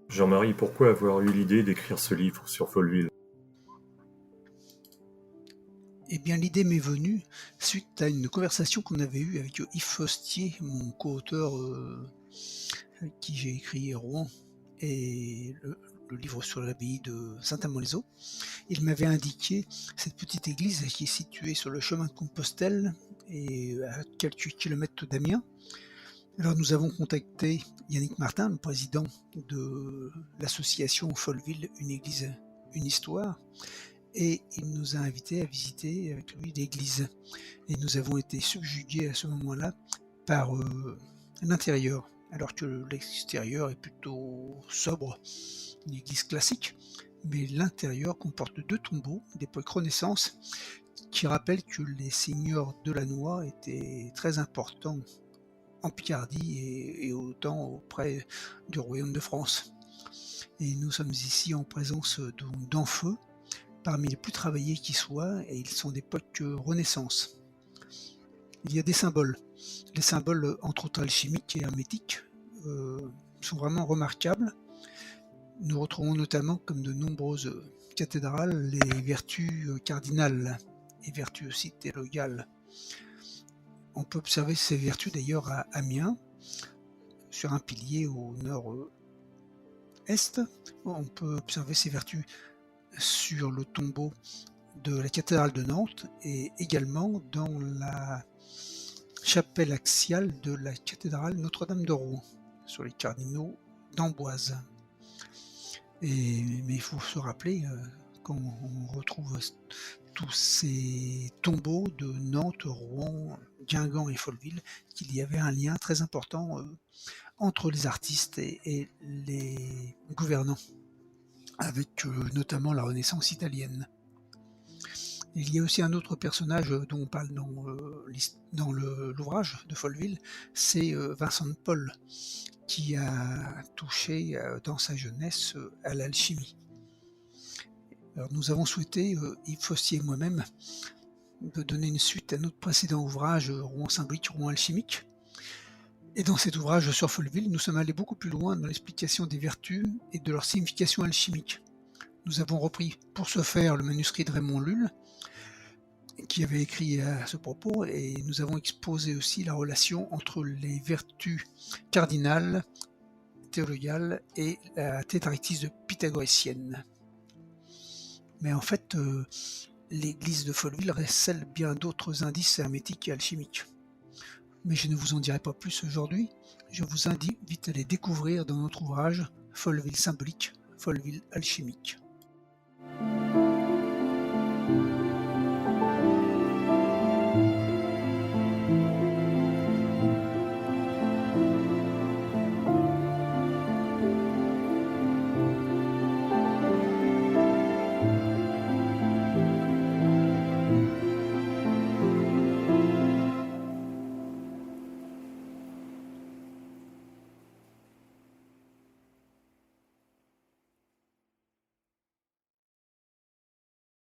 Jean-Marie, pourquoi avoir eu l'idée d'écrire ce livre sur Folleville? Eh bien, l'idée m'est venue suite à une conversation qu'on avait eue avec Yves Fostier, mon co-auteur, avec qui j'ai écrit Rouen et le livre sur l'abbaye de Saint-Amand-les-Eaux. Il m'avait indiqué cette petite église qui est située sur le chemin de Compostelle et à quelques kilomètres d'Amiens. Alors nous avons contacté Yannick Martin, le président de l'association Folleville, une église, une histoire, et il nous a invités à visiter avec lui l'église. Et nous avons été subjugués à ce moment-là par l'intérieur, alors que l'extérieur est plutôt sobre, une église classique, mais l'intérieur comporte 2 tombeaux d'époque Renaissance qui rappellent que les seigneurs Delannoy étaient très importants en Picardie et autant auprès du royaume de France. Et nous sommes ici en présence d'Enfeu, parmi les plus travaillés qui soient, et ils sont d'époque Renaissance. Il y a des symboles. Les symboles, entre autres alchimiques et hermétiques, sont vraiment remarquables. Nous retrouvons notamment, comme de nombreuses cathédrales, les vertus cardinales et vertus aussi théologales. On peut observer ces vertus d'ailleurs à Amiens, sur un pilier au nord-est. On peut observer ces vertus sur le tombeau de la cathédrale de Nantes et également dans la chapelle axiale de la cathédrale Notre-Dame de Rouen, sur les cardinaux d'Amboise. Mais il faut se rappeler, quand on retrouve tous ces tombeaux de Nantes, Rouen, Guingamp et Folleville, qu'il y avait un lien très important entre les artistes et les gouvernants, avec notamment la Renaissance italienne. Il y a aussi un autre personnage dont on parle dans l'ouvrage de Folleville, c'est Vincent de Paul, qui a touché dans sa jeunesse à l'alchimie. Alors nous avons souhaité, Yves Fostier et moi-même, de donner une suite à notre précédent ouvrage Rouen Saint-Brique, Rouen alchimique. Et dans cet ouvrage sur Folleville, nous sommes allés beaucoup plus loin dans l'explication des vertus et de leur signification alchimique. Nous avons repris pour ce faire le manuscrit de Raymond Lulle, qui avait écrit à ce propos, et nous avons exposé aussi la relation entre les vertus cardinales, théologales et la tétractise pythagoricienne. Mais en fait, l'église de Folleville recèle bien d'autres indices hermétiques et alchimiques. Mais je ne vous en dirai pas plus aujourd'hui, je vous invite à les découvrir dans notre ouvrage Folleville symbolique, Folleville alchimique.